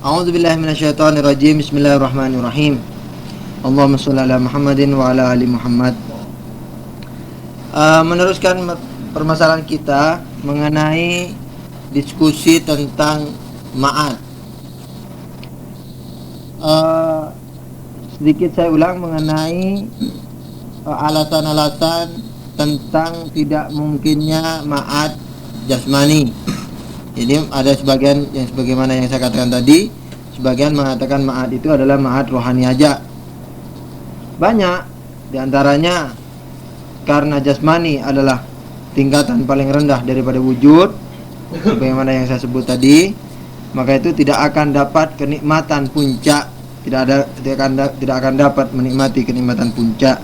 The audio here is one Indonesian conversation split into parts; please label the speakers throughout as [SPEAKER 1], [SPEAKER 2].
[SPEAKER 1] A'udzubillahi minasyaitonirrajim. Bismillahirrahmanirrahim. Allahumma shalli ala Muhammadin wa ala ali Muhammad. Meneruskan permasalahan kita mengenai diskusi tentang ma'ad. Sedikit saya ulang mengenai alasan-alasan tentang tidak mungkinnya ma'ad jasmani. Ini ada sebagian yang sebagaimana yang saya katakan tadi, sebagian mengatakan ma'ad itu adalah ma'ad rohani aja. Banyak diantaranya karena jasmani adalah tingkatan paling rendah daripada wujud, sebagaimana yang saya sebut tadi, maka itu tidak akan dapat kenikmatan puncak, tidak akan dapat menikmati kenikmatan puncak.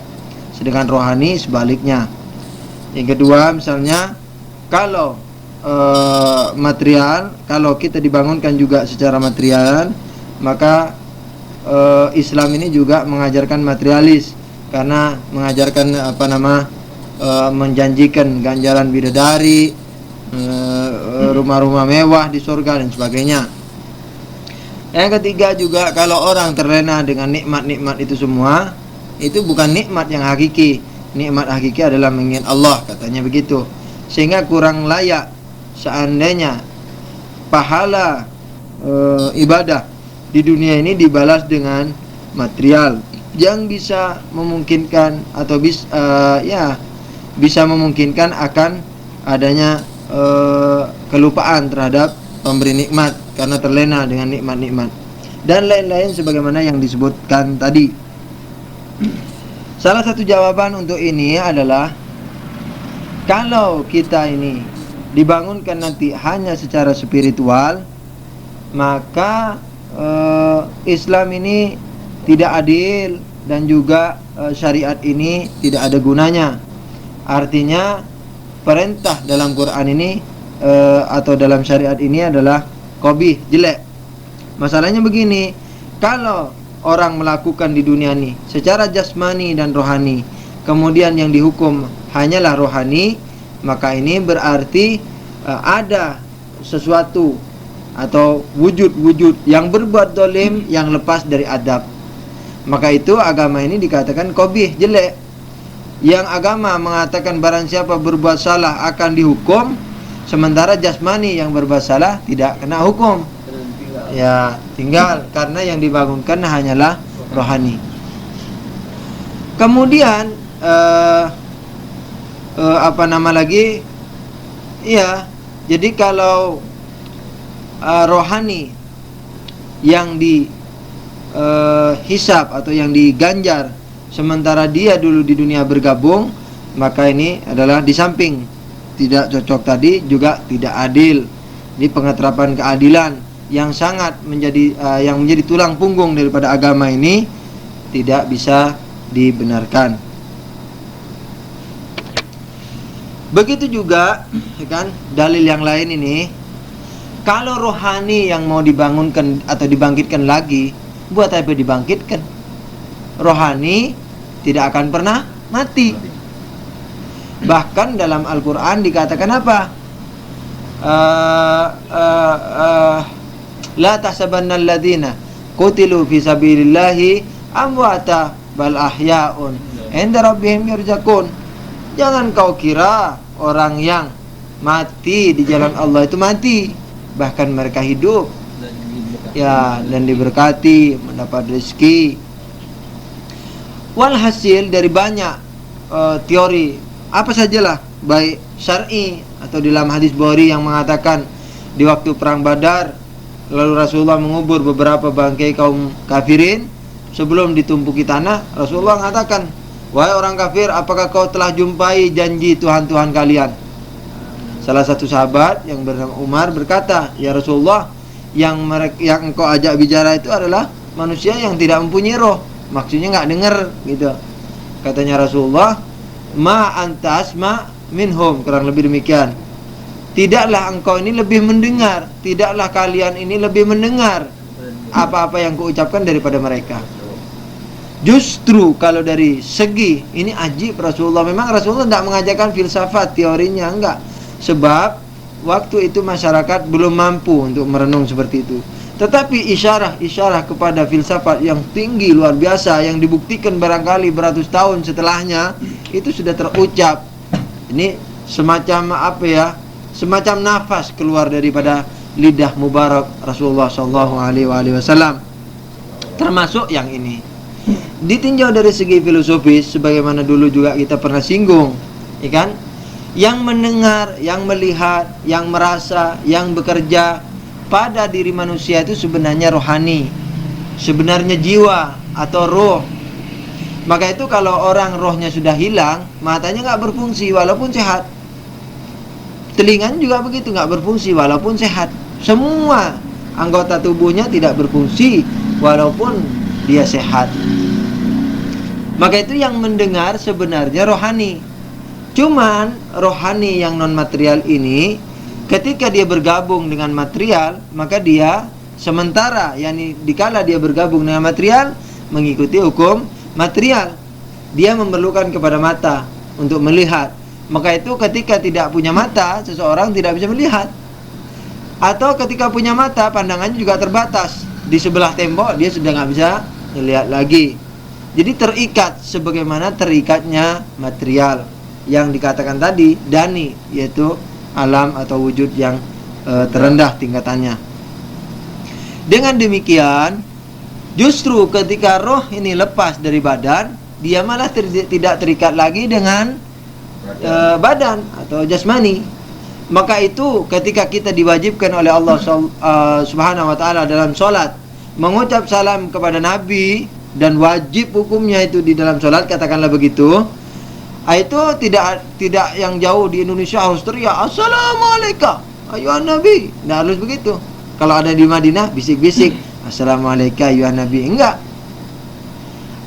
[SPEAKER 1] Sedangkan rohani sebaliknya. Yang kedua, misalnya kalau material, kalau kita dibangunkan juga secara material, maka Islam ini juga mengajarkan materialis, karena mengajarkan menjanjikan ganjaran bidadari, rumah-rumah mewah di surga dan sebagainya. Yang ketiga juga, kalau orang terlena dengan nikmat-nikmat itu semua, itu bukan nikmat yang hakiki. Nikmat hakiki adalah mengingat Allah, katanya begitu. Sehingga kurang layak seandainya pahala ibadah di dunia ini dibalas dengan material yang bisa memungkinkan atau bisa memungkinkan akan adanya kelupaan terhadap pemberi nikmat karena terlena dengan nikmat-nikmat dan lain-lain sebagaimana yang disebutkan tadi. Salah satu jawaban untuk ini adalah, kalau kita ini dibangunkan nanti hanya secara spiritual, maka Islam ini tidak adil dan juga syariat ini tidak ada gunanya. Artinya perintah dalam Quran ini atau dalam syariat ini adalah qabih, jelek. Masalahnya begini, kalau orang melakukan di dunia ini secara jasmani dan rohani, kemudian yang dihukum hanyalah rohani, maka ini berarti ada sesuatu atau wujud-wujud yang berbuat dolim yang lepas dari adab. Maka itu agama ini dikatakan qabih, jelek. Yang agama mengatakan barang siapa berbuat salah akan dihukum, sementara jasmani yang berbuat salah tidak kena hukum. Ya, tinggal karena yang dibangunkan hanyalah rohani. Kemudian jadi kalau rohani yang dihisab atau yang diganjar sementara dia dulu di dunia bergabung, maka ini adalah di samping tidak cocok tadi juga tidak adil. Ini pengeterapan keadilan yang sangat yang menjadi tulang punggung daripada agama ini tidak bisa dibenarkan. Begitu juga kan dalil yang lain ini, kalau rohani yang mau dibangunkan atau dibangkitkan lagi, buat apa dibangkitkan? Rohani tidak akan pernah mati. Bahkan dalam Al-Quran dikatakan apa? La tahsabanna alladhina qutilu fi sabilillahi amwata bal ahya'un 'inda rabbihim yurzaqun. Jangan kau kira orang yang mati di jalan Allah itu mati, bahkan mereka hidup dan diberkati, mendapat rezeki. Walhasil dari banyak teori apa sajalah, baik syar'i atau dalam hadis Bukhari yang mengatakan di waktu perang Badar, lalu Rasulullah mengubur beberapa bangkai kaum kafirin sebelum ditumpuki tanah. Rasulullah mengatakan, wahai orang kafir, apakah kau telah jumpai janji Tuhan-Tuhan kalian? Salah satu sahabat yang bernama Umar berkata, ya Rasulullah, yang engkau ajak bicara itu adalah manusia yang tidak mempunyai roh, maksudnya nggak dengar gitu. Katanya Rasulullah, ma antas ma minhum, kurang lebih demikian. Tidaklah engkau ini lebih mendengar, tidaklah kalian ini lebih mendengar apa-apa yang kuucapkan daripada mereka. Justru kalau dari segi ini ajib Rasulullah, memang Rasulullah tidak mengajarkan filsafat teorinya, enggak. Sebab waktu itu masyarakat belum mampu untuk merenung seperti itu. Tetapi isyarah kepada filsafat yang tinggi luar biasa, yang dibuktikan barangkali beratus tahun setelahnya, itu sudah terucap. Ini semacam apa ya, semacam nafas keluar daripada lidah mubarak Rasulullah SAW. Termasuk yang ini. Ditinjau dari segi filosofis, sebagaimana dulu juga kita pernah singgung, ya kan? Yang mendengar, yang melihat, yang merasa, yang bekerja pada diri manusia itu sebenarnya rohani, sebenarnya jiwa atau roh. Maka itu kalau orang rohnya sudah hilang, matanya nggak berfungsi walaupun sehat, telinganya juga begitu, nggak berfungsi walaupun sehat. Semua anggota tubuhnya tidak berfungsi walaupun dia sehat. Maka itu yang mendengar sebenarnya rohani. Cuman rohani yang non material ini, ketika dia bergabung dengan material, maka dia sementara, yakni dikala dia bergabung dengan material, mengikuti hukum material. Dia memerlukan kepada mata untuk melihat. Maka itu ketika tidak punya mata, seseorang tidak bisa melihat. Atau ketika punya mata, pandangannya juga terbatas. Di sebelah tembok dia sudah nggak bisa melihat lagi. Jadi terikat sebagaimana terikatnya material yang dikatakan tadi dani, yaitu alam atau wujud yang terendah tingkatannya. Dengan demikian, justru ketika roh ini lepas dari badan, dia malah tidak terikat lagi dengan badan atau jasmani. Maka itu ketika kita diwajibkan oleh Allah Subhanahu wa taala dalam salat mengucap salam kepada Nabi, dan wajib hukumnya itu di dalam salat, katakanlah begitu, itu tidak yang jauh di Indonesia harus teriak assalamualaikum ayuhan nabi, tidak harus begitu. Kalau ada di Madinah bisik-bisik assalamualaikum ayuhan nabi, enggak.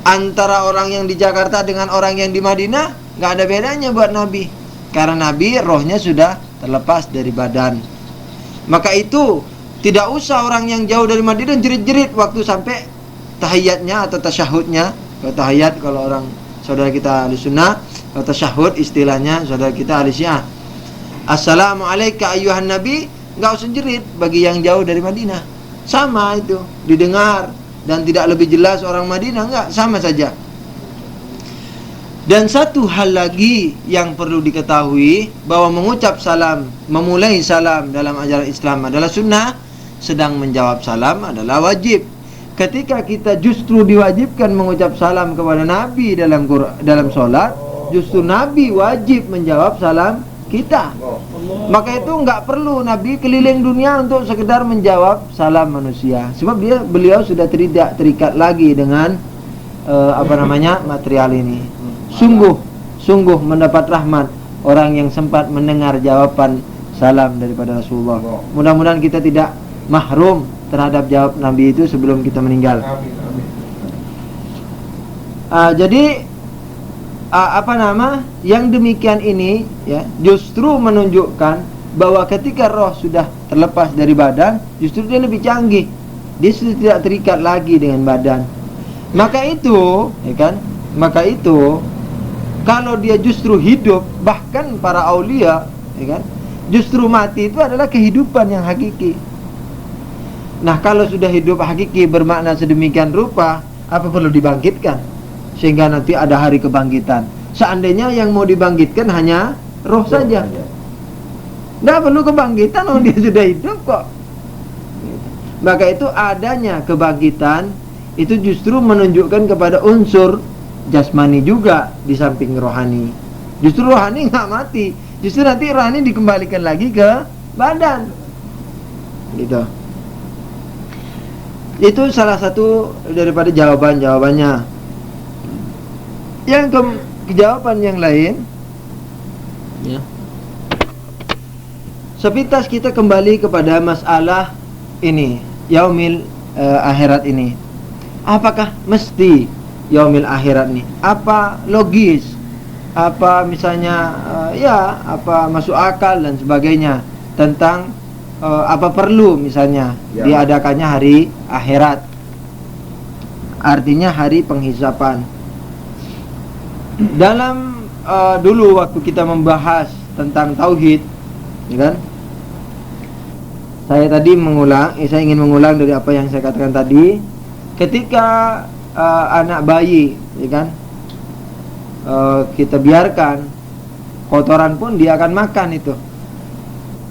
[SPEAKER 1] Antara orang yang di Jakarta dengan orang yang di Madinah enggak ada bedanya buat Nabi, karena Nabi rohnya sudah terlepas dari badan. Maka itu tidak usah orang yang jauh dari Madinah jerit-jerit waktu sampai tahiyatnya atau tasyahudnya. Kalau tahiyat kalau orang saudara kita ahli sunnah, kalau tasyahud istilahnya saudara kita ahli syiah, assalamualaikum ayuhan nabi, enggak usah jerit bagi yang jauh dari Madinah. Sama itu, didengar dan tidak lebih jelas orang Madinah, enggak, sama saja. Dan satu hal lagi yang perlu diketahui, bahwa mengucap salam, memulai salam dalam ajaran Islam adalah sunnah, sedang menjawab salam adalah wajib. Ketika kita justru diwajibkan mengucap salam kepada Nabi dalam sholat, justru Nabi wajib menjawab salam kita. Maka itu enggak perlu Nabi keliling dunia untuk sekedar menjawab salam manusia, sebab beliau sudah tidak terikat lagi dengan material ini. Sungguh mendapat rahmat orang yang sempat mendengar jawaban salam daripada Rasulullah. Mudah-mudahan kita tidak mahrum terhadap jawab Nabi itu sebelum kita meninggal. Jadi yang demikian ini ya justru menunjukkan bahwa ketika roh sudah terlepas dari badan, justru dia lebih canggih. Dia sudah tidak terikat lagi dengan badan. Maka itu, ya kan? Maka itu kalau dia justru hidup, bahkan para aulia, ya kan? Justru mati itu adalah kehidupan yang hakiki. Nah, kalau sudah hidup hakiki bermakna sedemikian rupa, apa perlu dibangkitkan? Sehingga nanti ada hari kebangkitan. Seandainya yang mau dibangkitkan hanya roh saja, tidak perlu kebangkitan, orang dia sudah hidup kok. Maka itu adanya kebangkitan itu justru menunjukkan kepada unsur jasmani juga di samping rohani. Justru rohani nggak mati, justru nanti rohani dikembalikan lagi ke badan. Gitu. Itu salah satu daripada jawabannya. Yang jawaban yang lain, ya. Sepintas kita kembali kepada masalah ini, yaumil akhirat ini. Apakah mesti yaumil akhirat ini? Apa logis? Apa misalnya apa masuk akal dan sebagainya tentang apa perlu misalnya diadakannya hari akhirat? Artinya hari penghisapan. Dalam dulu waktu kita membahas tentang tauhid, ya kan? Saya ingin mengulang dari apa yang saya katakan tadi. Ketika anak bayi, ya kan, kita biarkan kotoran pun dia akan makan itu.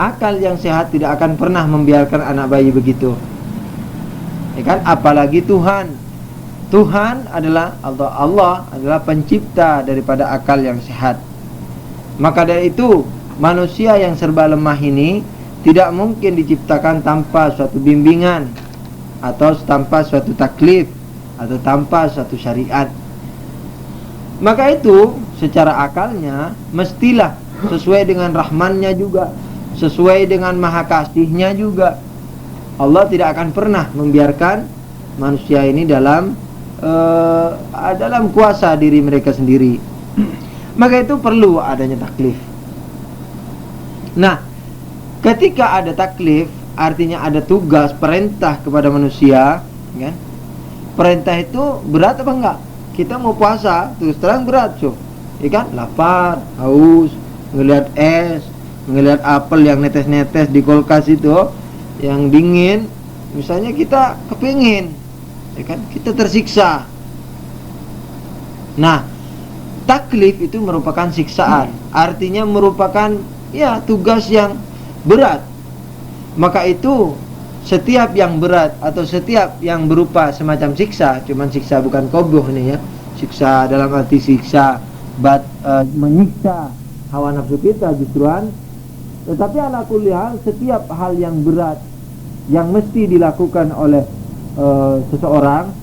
[SPEAKER 1] Akal yang sehat tidak akan pernah membiarkan anak bayi begitu, ya kan? Apalagi Tuhan. Tuhan adalah Allah adalah pencipta daripada akal yang sehat. Maka dari itu manusia yang serba lemah ini tidak mungkin diciptakan tanpa suatu bimbingan, atau tanpa suatu taklif, atau tanpa suatu syariat. Maka itu secara akalnya mestilah sesuai dengan rahmannya juga, sesuai dengan maha kasihnya juga. Allah tidak akan pernah membiarkan manusia ini dalam kuasa diri mereka sendiri. Maka itu perlu adanya taklif. Nah, ketika ada taklif, artinya ada tugas, perintah kepada manusia, kan? Perintah itu berat apa enggak? Kita mau puasa, terus terang berat, ya kan? Lapar, haus, ngelihat es, ngelihat apel yang netes-netes di kulkas itu, yang dingin, misalnya kita kepingin, ya kan? Kita tersiksa. Nah, taklif itu merupakan siksaan, artinya merupakan tugas yang berat. Maka itu setiap yang berat atau setiap yang berupa semacam siksa, cuman siksa bukan koboh nih ya, siksa dalam arti siksa menyiksa hawa nafsu kita justruan. Tetapi ala kulli hal, setiap hal yang berat yang mesti dilakukan oleh seseorang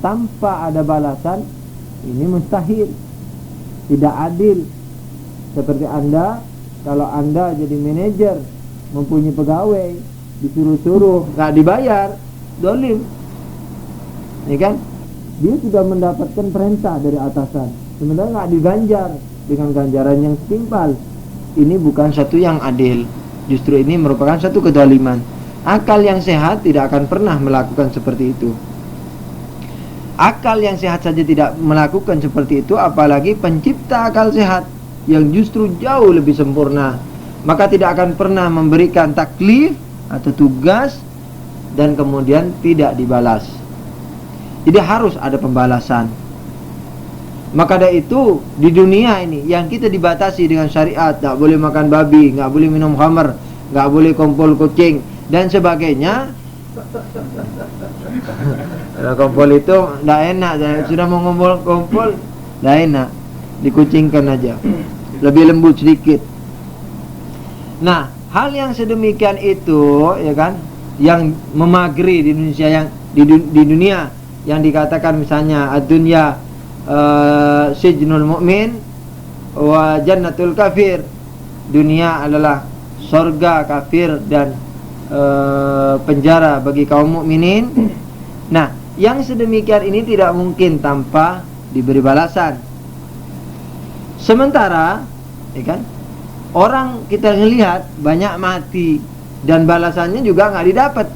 [SPEAKER 1] tanpa ada balasan, ini mustahil, tidak adil. Seperti Anda, kalau Anda jadi manajer, mempunyai pegawai, disuruh-suruh, nggak dibayar, dolim, ya kan? Dia sudah mendapatkan perintah dari atasan, sebenarnya nggak diganjar dengan ganjaran yang setimpal. Ini bukan satu yang adil, justru ini merupakan satu kedoliman. Akal yang sehat tidak akan pernah melakukan seperti itu. Akal yang sehat saja tidak melakukan seperti itu, apalagi pencipta akal sehat yang justru jauh lebih sempurna. Maka tidak akan pernah memberikan taklif atau tugas dan kemudian tidak dibalas. Jadi harus ada pembalasan. Maka dari itu di dunia ini yang kita dibatasi dengan syariat, tak boleh makan babi, nggak boleh minum khamar, nggak boleh kumpul kucing dan sebagainya. Kalau kumpul itu nggak enak, sudah mau kumpul nggak enak, dikucingkan aja, lebih lembut sedikit. Nah, hal yang sedemikian itu, ya kan, yang memagri di Indonesia, yang di dunia yang dikatakan misalnya ad-dunya sijnul mu'min wa jannatul kafir. Dunia adalah surga kafir dan penjara bagi kaum mukminin. Nah, yang sedemikian ini tidak mungkin tanpa diberi balasan. Sementara, ya kan, orang kita ngelihat banyak mati dan balasannya juga nggak didapat.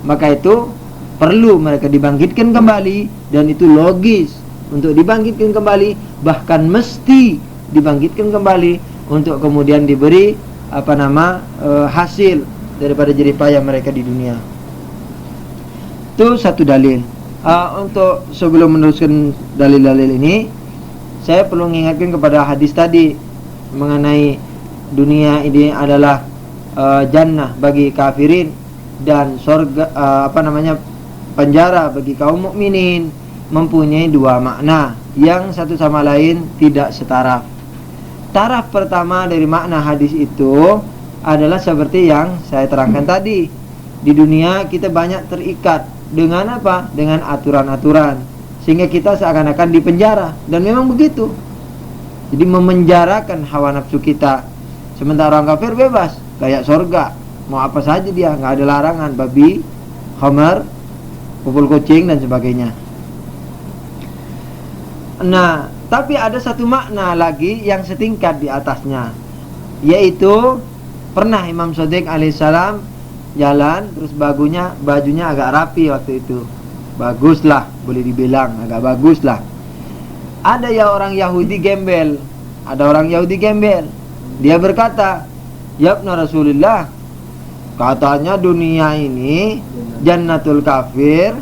[SPEAKER 1] Maka itu perlu mereka dibangkitkan kembali, dan itu logis untuk dibangkitkan kembali, bahkan mesti dibangkitkan kembali untuk kemudian diberi hasil daripada jerih payah mereka di dunia. Itu satu dalil. Untuk sebelum meneruskan dalil-dalil ini, saya perlu mengingatkan kepada hadis tadi mengenai dunia ini adalah jannah bagi kafirin dan surga penjara bagi kaum mukminin, mempunyai dua makna yang satu sama lain tidak setaraf. Taraf pertama dari makna hadis itu adalah seperti yang saya terangkan tadi. Di dunia kita banyak terikat dengan apa? Dengan aturan-aturan, sehingga kita seakan-akan dipenjara, dan memang begitu. Jadi memenjarakan hawa nafsu kita. Sementara orang kafir bebas, kayak surga, mau apa saja dia, nggak ada larangan, babi, khamar, kumpul kucing dan sebagainya. Nah, tapi ada satu makna lagi yang setingkat di atasnya, yaitu pernah Imam Shadiq alaihissalam jalan, terus bajunya agak rapi waktu itu, baguslah, boleh dibilang agak baguslah. Ada orang Yahudi gembel, dia berkata, "Ya Ibn Rasulullah, Katanya dunia ini jannatul kafir,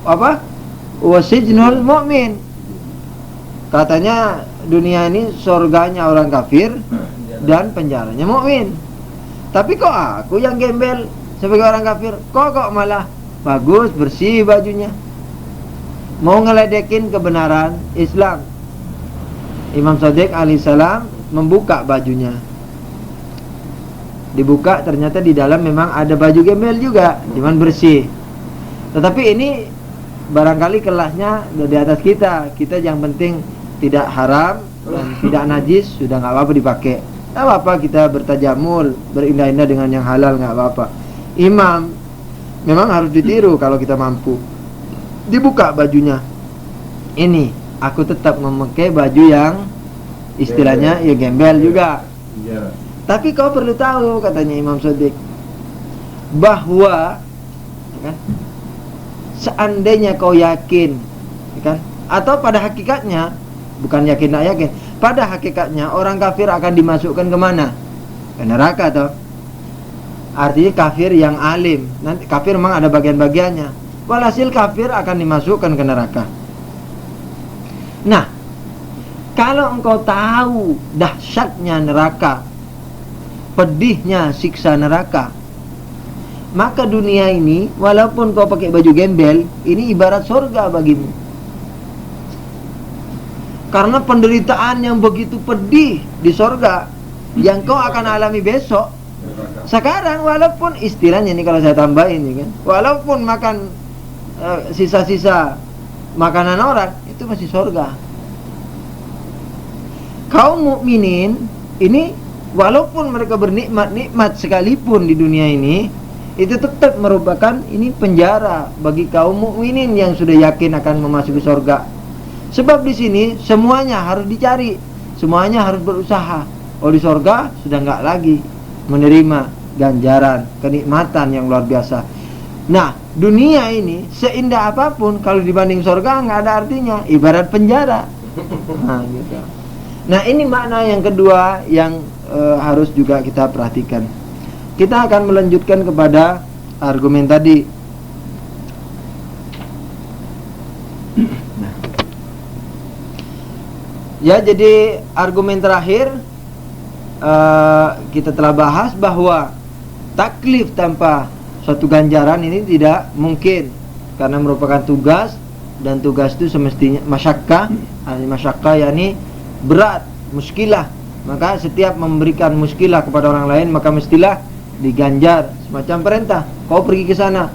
[SPEAKER 1] apa? Wasijnul mu'min. Katanya dunia ini surganya orang kafir dan penjaranya mukmin. Tapi kok aku yang gembel sebagai orang kafir, kok malah bagus, bersih bajunya. Mau ngeledekin kebenaran Islam. Imam Shadiq alaihissalam membuka bajunya. Dibuka, ternyata di dalam memang ada baju gembel juga, cuman bersih. Tetapi ini barangkali kelasnya di atas kita. Kita yang penting tidak haram dan tidak najis, sudah nggak apa-apa dipakai. Nggak apa-apa kita bertajamul, berindah-indah dengan yang halal, nggak apa-apa. Imam memang harus ditiru kalau kita mampu. Dibuka bajunya. Ini aku tetap memakai baju yang istilahnya ya gembel juga. Tapi kau perlu tahu, katanya Imam Shadiq, bahwa kan, seandainya kau yakin, kan, atau pada hakikatnya, bukan yakin tak yakin, pada hakikatnya orang kafir akan dimasukkan kemana? Ke neraka toh. Artinya kafir yang alim. Nanti kafir memang ada bagian-bagiannya. Walhasil kafir akan dimasukkan ke neraka. Nah, kalau engkau tahu dahsyatnya neraka, pedihnya siksa neraka, maka dunia ini walaupun kau pakai baju gembel, ini ibarat surga bagimu. Karena penderitaan yang begitu pedih di surga yang kau akan alami besok, sekarang walaupun istilahnya ini kalau saya tambahin ini kan, walaupun makan sisa-sisa makanan orang, itu masih surga. Kaum mukminin ini walaupun mereka bernikmat sekalipun di dunia ini, itu tetap merupakan ini penjara bagi kaum mukminin yang sudah yakin akan memasuki surga. Sebab di sini semuanya harus dicari, semuanya harus berusaha. Oh, di surga sudah nggak lagi menerima ganjaran, kenikmatan yang luar biasa. Nah, dunia ini seindah apapun kalau dibanding surga nggak ada artinya, ibarat penjara. Nah, gitu. Nah, ini makna yang kedua yang harus juga kita perhatikan. Kita akan melanjutkan kepada argumen tadi. Nah. Ya, jadi argumen terakhir kita telah bahas bahwa taklif tanpa suatu ganjaran ini tidak mungkin, karena merupakan tugas, dan tugas itu semestinya masyakkah, yakni berat, muskilah. Maka setiap memberikan muskilah kepada orang lain, maka mestilah diganjar semacam perintah, kau pergi ke sana.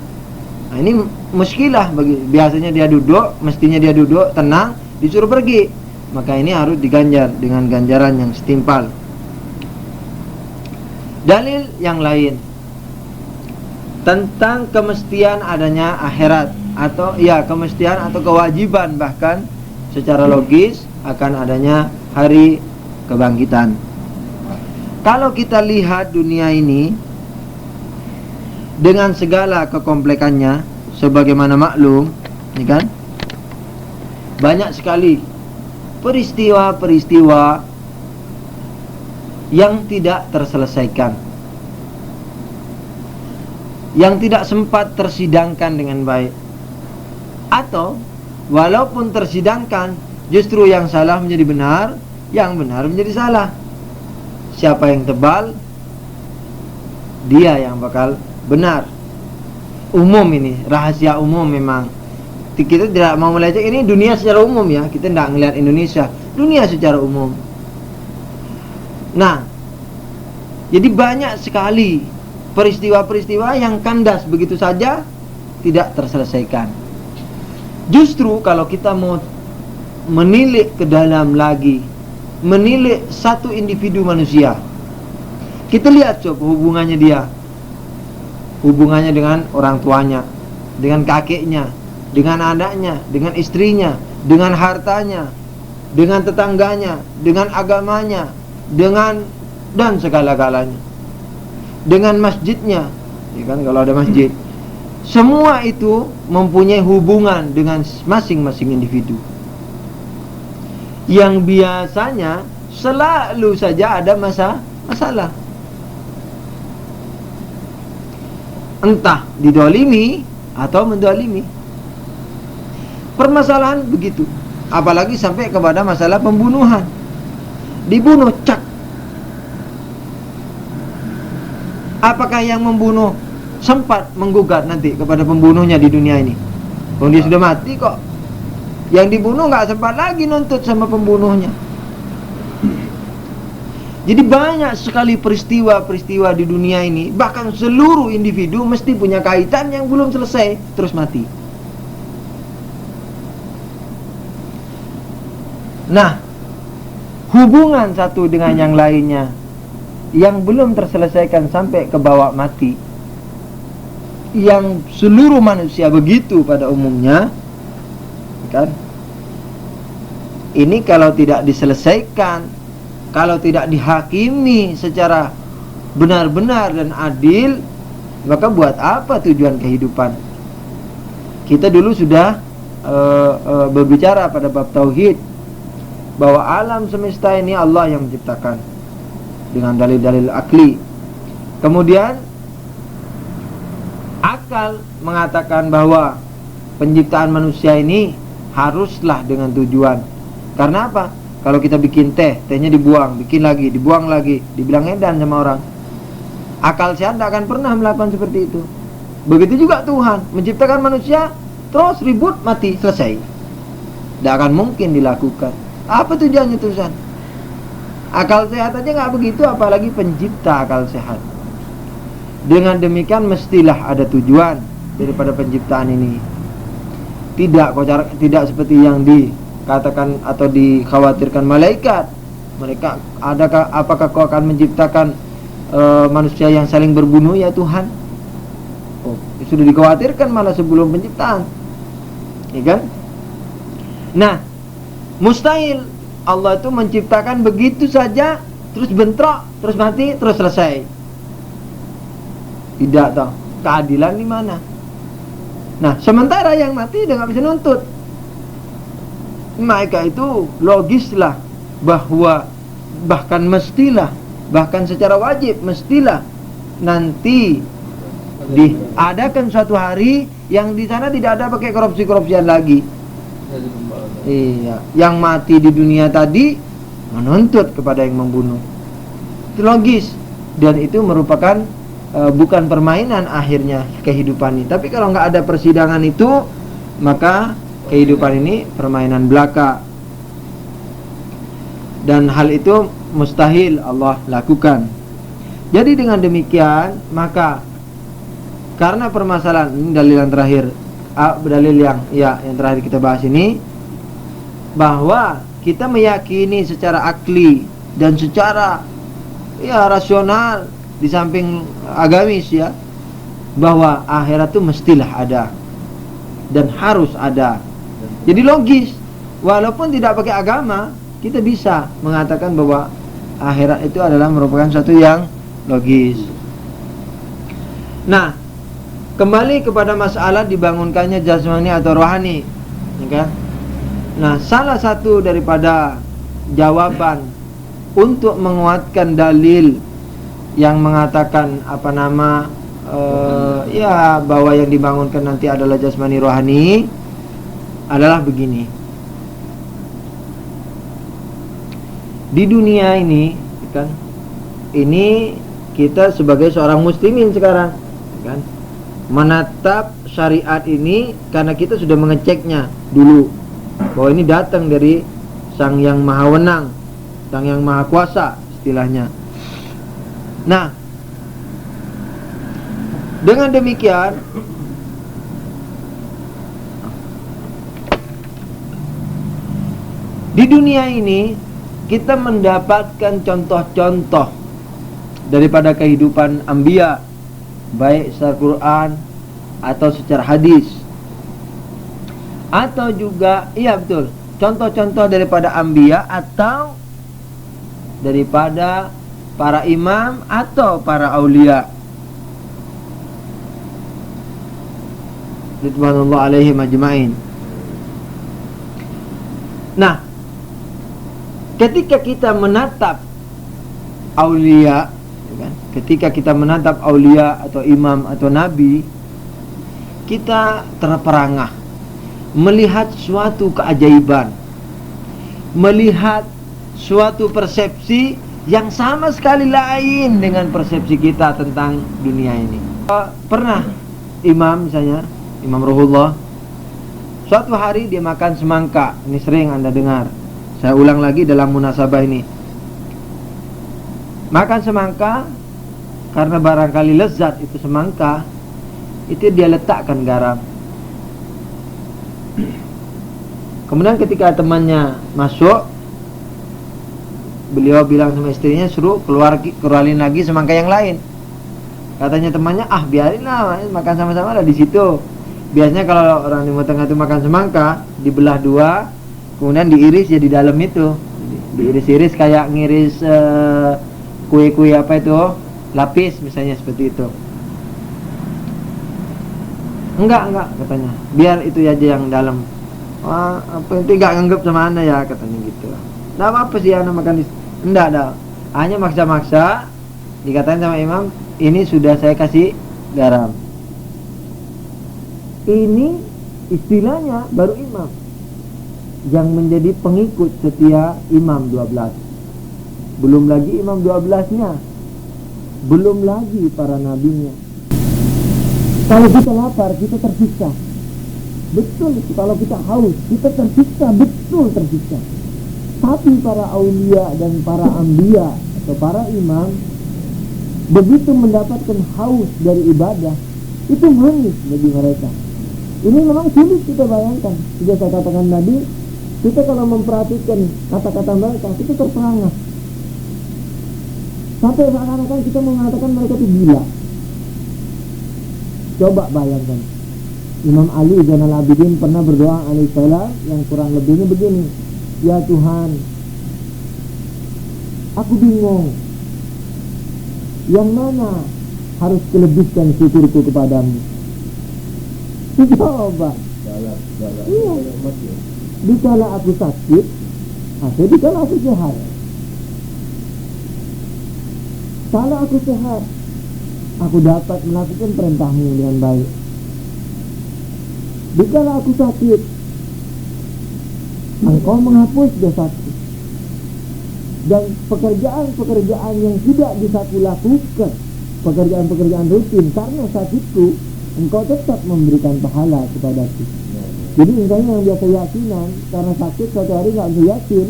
[SPEAKER 1] Nah, ini muskilah biasanya dia duduk, mestinya dia duduk tenang, disuruh pergi, maka ini harus diganjar dengan ganjaran yang setimpal. Dalil yang lain tentang kemestian adanya akhirat, atau ya kemestian atau kewajiban bahkan secara logis akan adanya hari kebangkitan. Kalau kita lihat dunia ini dengan segala kekomplekannya, sebagaimana maklum, ini kan banyak sekali peristiwa-peristiwa yang tidak terselesaikan, yang tidak sempat tersidangkan dengan baik, atau walaupun tersidangkan, justru yang salah menjadi benar, yang benar menjadi salah. Siapa yang tebal, dia yang bakal benar. Umum ini, rahasia umum memang. Kita tidak mau melihat ini dunia secara umum ya, kita tidak melihat Indonesia, dunia secara umum. Nah, jadi banyak sekali peristiwa-peristiwa yang kandas begitu saja, tidak terselesaikan. Justru kalau kita mau menilik ke dalam lagi, menilik satu individu manusia, kita lihat coba hubungannya dia, hubungannya dengan orang tuanya, dengan kakeknya, dengan anaknya, dengan istrinya, dengan hartanya, dengan tetangganya, dengan agamanya, dengan dan segala-galanya, dengan masjidnya, ya kan, kalau ada masjid. Semua itu mempunyai hubungan dengan masing-masing individu, yang biasanya selalu saja ada masalah. entah didolimi atau mendolimi. Permasalahan begitu, apalagi sampai kepada masalah pembunuhan. Dibunuh cak. Apakah yang membunuh sempat menggugat nanti kepada pembunuhnya di dunia ini? Kalau dia sudah mati kok. Yang dibunuh nggak sempat lagi nuntut sama pembunuhnya. Jadi banyak sekali peristiwa-peristiwa di dunia ini, bahkan seluruh individu mesti punya kaitan yang belum selesai terus mati. Nah, hubungan satu dengan yang lainnya yang belum terselesaikan sampai ke bawah mati, yang seluruh manusia begitu pada umumnya, kan? Ini kalau tidak diselesaikan, kalau tidak dihakimi secara benar-benar dan adil, maka buat apa tujuan kehidupan? Kita dulu sudah berbicara pada bab tauhid bahwa alam semesta ini Allah yang menciptakan dengan dalil-dalil akli. Kemudian akal mengatakan bahwa penciptaan manusia ini haruslah dengan tujuan. Karena apa? Kalau kita bikin teh, tehnya dibuang, bikin lagi, dibuang lagi, dibilang edan sama orang. Akal sehat tidak akan pernah melakukan seperti itu. Begitu juga Tuhan menciptakan manusia, terus ribut, mati, selesai. Tidak akan mungkin dilakukan. Apa tujuannya Tuhan? Akal sehat aja nggak begitu, apalagi pencipta akal sehat. Dengan demikian mestilah ada tujuan daripada penciptaan ini. Tidak seperti yang dikatakan atau dikhawatirkan malaikat. Mereka, apakah kau akan menciptakan manusia yang saling berbunuh ya Tuhan? Oh, sudah dikhawatirkan malah sebelum penciptaan, ya kan? Nah, mustahil Allah itu menciptakan begitu saja, terus bentrok, terus mati, terus selesai. Tidak tahu keadilan di mana. Nah, sementara yang mati udah nggak bisa nuntut. Mereka itu logislah bahwa bahkan mestilah, bahkan secara wajib mestilah nanti diadakan suatu hari yang di sana tidak ada pakai korupsi-korupsian lagi. Iya, yang mati di dunia tadi menuntut kepada yang membunuh. Itu logis, dan itu merupakan bukan permainan akhirnya kehidupan ini. Tapi kalau nggak ada persidangan itu, maka kehidupan ini permainan belaka. Dan hal itu mustahil Allah lakukan. Jadi dengan demikian, maka karena permasalahan ini dalil yang terakhir, dalil yang terakhir kita bahas ini, bahwa kita meyakini secara akli dan secara rasional di samping agamis ya, bahwa akhirat itu mestilah ada dan harus ada. Jadi logis, walaupun tidak pakai agama, kita bisa mengatakan bahwa akhirat itu adalah merupakan satu yang logis. Nah, kembali kepada masalah dibangunkannya jasmani atau rohani, ya kan? Nah, salah satu daripada jawaban untuk menguatkan dalil yang mengatakan bahwa yang dibangunkan nanti adalah jasmani rohani adalah begini. Di dunia ini, kan? Ini kita sebagai seorang muslimin sekarang, kan? Menatap syariat ini karena kita sudah mengeceknya dulu bahwa ini datang dari Sang Yang Maha Wenang, Sang Yang Maha Kuasa istilahnya. Nah, dengan demikian di dunia ini kita mendapatkan contoh-contoh daripada kehidupan anbiya, baik secara Quran atau secara hadis, atau juga contoh-contoh daripada anbiya atau daripada para imam atau para aulia ridwanullah alaihim ajma'in. Nah, ketika kita menatap aulia, kan, ketika kita menatap aulia atau imam atau nabi, kita terperangah melihat suatu keajaiban, melihat suatu persepsi yang sama sekali lain dengan persepsi kita tentang dunia ini. Pernah imam, misalnya Imam Ruhullah, suatu hari dia makan semangka. Ini sering Anda dengar, saya ulang lagi dalam munasabah ini. Makan semangka, karena barangkali lezat itu semangka, itu dia letakkan garam. Kemudian ketika temannya masuk, beliau bilang sama istrinya, suruh keluarin lagi semangka yang lain. Katanya temannya, biarinlah, makan sama-sama lah di situ. Biasanya kalau orang Timur Tengah itu makan semangka, dibelah dua, kemudian diiris ya di dalam itu, diiris-iris kayak ngiris kue-kue apa itu, lapis misalnya, seperti itu. Enggak katanya, biar itu aja yang dalam. Apa itu enggak nganggap sama Anda ya, katanya gitu. Nah, apa sih Anda makan? Enggak ada, hanya maksa-maksa. Dikatain sama imam, ini sudah saya kasih garam. Ini istilahnya baru imam yang menjadi pengikut setia imam 12. Belum lagi imam 12-nya, belum lagi para nabinya. Kalau kita lapar, kita tersiksa. Betul, kalau kita haus, kita tersiksa, betul tersiksa. Tapi para aulia dan para anbiya atau para imam, begitu mendapatkan haus dari ibadah, itu manis bagi mereka. Ini memang sulit kita bayangkan. Sudah saya katakan tadi, kita kalau memperhatikan kata-kata mereka, kita terperangah. Sampai seakan-akan kita mengatakan mereka itu gila. Coba bayangkan, Imam Ali Zainal Abidin pernah berdoa alaihissalam yang kurang lebihnya begini, ya Tuhan, aku bingung, yang mana harus kelebihkan syukurku kepadamu. Coba. Iya. Dikala aku sakit, atau dikala aku sehat. Kalau aku sehat, aku dapat melakukan perintahmu dengan baik. Dikala aku sakit, engkau menghapus dosaku. Dan pekerjaan-pekerjaan yang tidak bisa kulakukan, pekerjaan-pekerjaan rutin karena sakitku, engkau tetap memberikan pahala kepadaku. Jadi misalnya yang biasa yakinan, karena sakit suatu hari gak bisa yakin,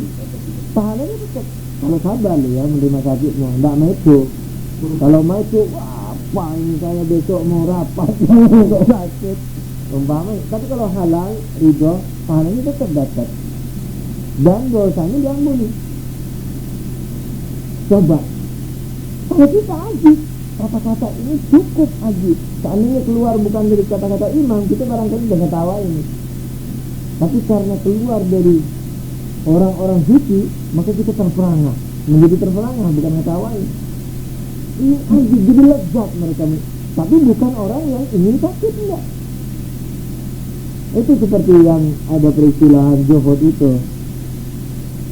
[SPEAKER 1] pahalanya tetap. Kalau sabar loh ya menerima sakitnya, gak meco. Kalau meco, wah apa ini saya besok mau rapat kok sakit, umpama. Tapi kalau halal, ridho, pahalanya tetap dapat. Dan dosanya diampuni. Coba, kalau kita ajib, kata-kata ini cukup ajib. Seandainya keluar bukan dari kata-kata imam, kita barangkali udah ketawa ini. Tapi karena keluar dari orang-orang suci, maka kita terperangah. Menjadi terperangah, bukan ketawain. Ini ajib, jadi lezat mereka. Tapi bukan orang yang ingin sakit, enggak. Itu seperti yang ada peristilahan zuhud itu.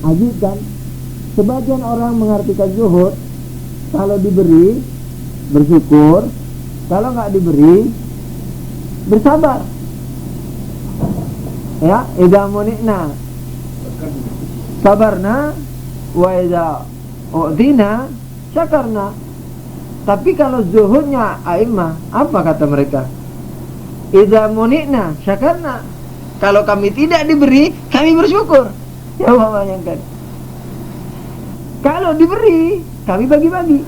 [SPEAKER 1] Ajib kan? Sebagian orang mengartikan zuhud, kalau diberi bersyukur, kalau nggak diberi bersabar. Ya, idza munikna sabarna wa idza u'dina syakarna. Tapi kalau zuhudnya a'immah, apa kata mereka? Idza munikna syakarna. Kalau kami tidak diberi, kami bersyukur. Ya Allah, bayangkan. Kalau diberi, kami bagi-bagi.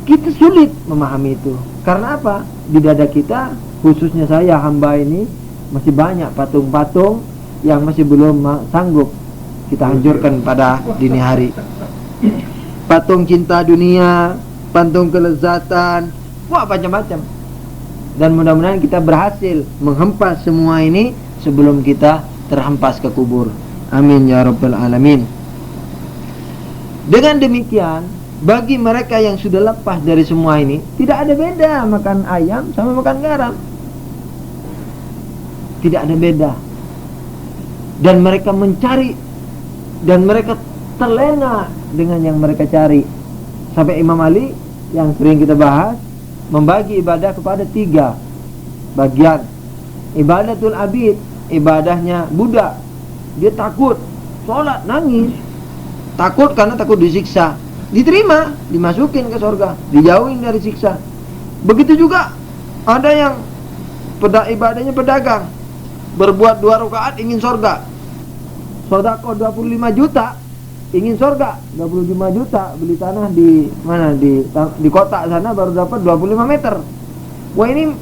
[SPEAKER 1] Kita sulit memahami itu. Karena apa? Di dada kita, khususnya saya hamba ini, masih banyak patung-patung yang masih belum sanggup kita hancurkan pada dini hari. Patung cinta dunia, patung kelezatan, wah macam-macam. Dan mudah-mudahan kita berhasil menghempas semua ini sebelum kita terhempas ke kubur. Amin ya rabbal alamin. Dengan demikian, bagi mereka yang sudah lepas dari semua ini, tidak ada beda makan ayam sama makan garam. Tidak ada beda. Dan mereka mencari, dan mereka terlena dengan yang mereka cari. Sampai Imam Ali yang sering kita bahas membagi ibadah kepada 3 bagian. Ibadatul abid, ibadahnya budak. Dia takut, sholat nangis, takut karena takut disiksa. Diterima, dimasukin ke surga, dijauhin dari siksa. Begitu juga ada yang ibadahnya pedagang, berbuat 2 rakaat ingin surga. Sedekah 25 juta ingin surga, 25 juta beli tanah di mana, di kota sana baru dapat 25 meter. Wah, ini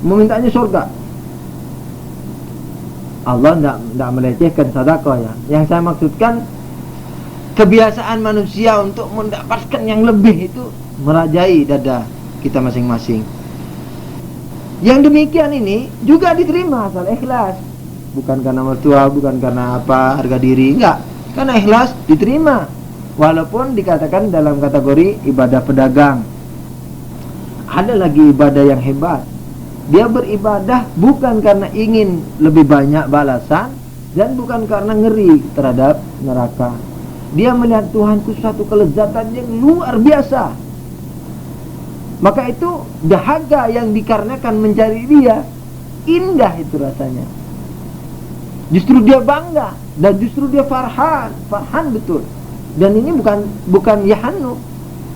[SPEAKER 1] memintanya surga. Allah tidak melecehkan sedekah ya. Yang saya maksudkan, kebiasaan manusia untuk mendapatkan yang lebih itu merajai dada kita masing-masing. Yang demikian ini juga diterima asal ikhlas. Bukan karena mertua, bukan karena apa, harga diri, enggak. Karena ikhlas diterima. Walaupun dikatakan dalam kategori ibadah pedagang. Ada lagi ibadah yang hebat. Dia beribadah bukan karena ingin lebih banyak balasan, dan bukan karena ngeri terhadap neraka. Dia melihat Tuhan itu suatu kelezatan yang luar biasa. Maka itu dahaga yang dikarenakan mencari dia, indah itu rasanya. Justru dia bangga dan justru dia farhan betul. Dan ini bukan yahanu.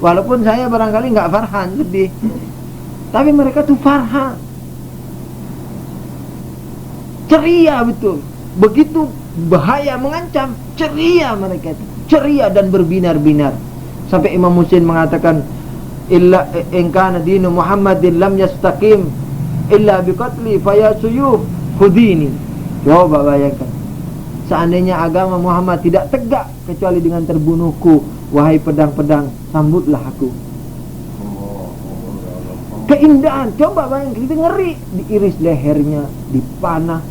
[SPEAKER 1] Walaupun saya barangkali nggak farhan, sedih. Tapi mereka tuh farhan, ceria betul. Begitu bahaya mengancam, ceria mereka itu, ceria dan berbinar-binar. Sampai Imam Muslim mengatakan, illa in kana dinu Muhammadin lam yastaqim illa biqatli fayasuyuf khudini. Coba bayangkan, seandainya agama Muhammad tidak tegak kecuali dengan terbunuhku, wahai pedang-pedang, sambutlah aku. Keindahan, coba bayangkan, kita ngeri, diiris lehernya, dipanah.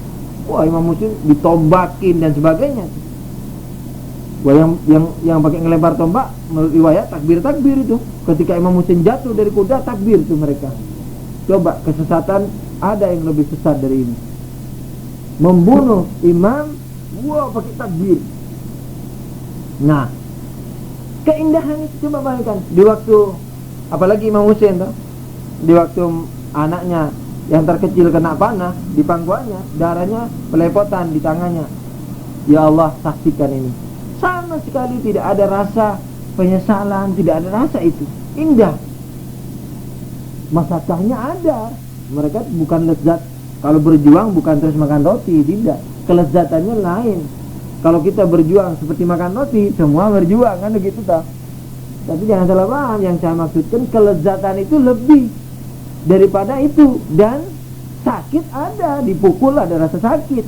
[SPEAKER 1] Wah, Imam Muslim ditombakin dan sebagainya. Wah, yang pakai ngelempar tombak, menurut riwayat takbir itu. Ketika Imam Muslim jatuh dari kuda, takbir itu mereka. Coba kesesatan, ada yang lebih sesat dari ini. Membunuh imam, wah pakai takbir. Nah, keindahan itu coba bayangkan. Di waktu, apalagi Imam Hussein tuh, di waktu anaknya yang terkecil kena panah di pangkuannya, darahnya pelepotan di tangannya. Ya Allah, saksikan ini. Sama sekali tidak ada rasa penyesalan, tidak ada rasa itu. Indah. Masakahnya ada. Mereka bukan lezat. Kalau berjuang bukan terus makan roti, tidak. Kelezatannya lain. Kalau kita berjuang seperti makan roti, semua berjuang, kan begitu tak? Tapi jangan salah paham, yang saya maksudkan kelezatan itu lebih daripada itu. Dan sakit ada, dipukul ada rasa sakit.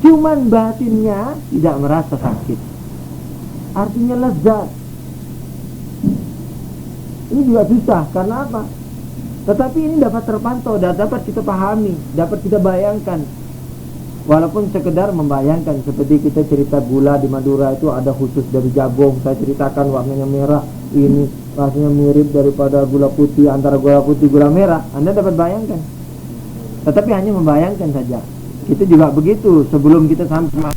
[SPEAKER 1] Cuman batinnya tidak merasa sakit. Artinya lezat. Ini juga susah, karena apa? Tetapi ini dapat terpantau, dapat kita pahami, dapat kita bayangkan. Walaupun sekedar membayangkan, seperti kita cerita gula di Madura itu ada khusus dari jagung. Saya ceritakan warnanya merah, ini rasanya mirip daripada gula putih, antara gula putih gula merah. Anda dapat bayangkan. Tetapi hanya membayangkan saja. Kita juga begitu sebelum kita sampai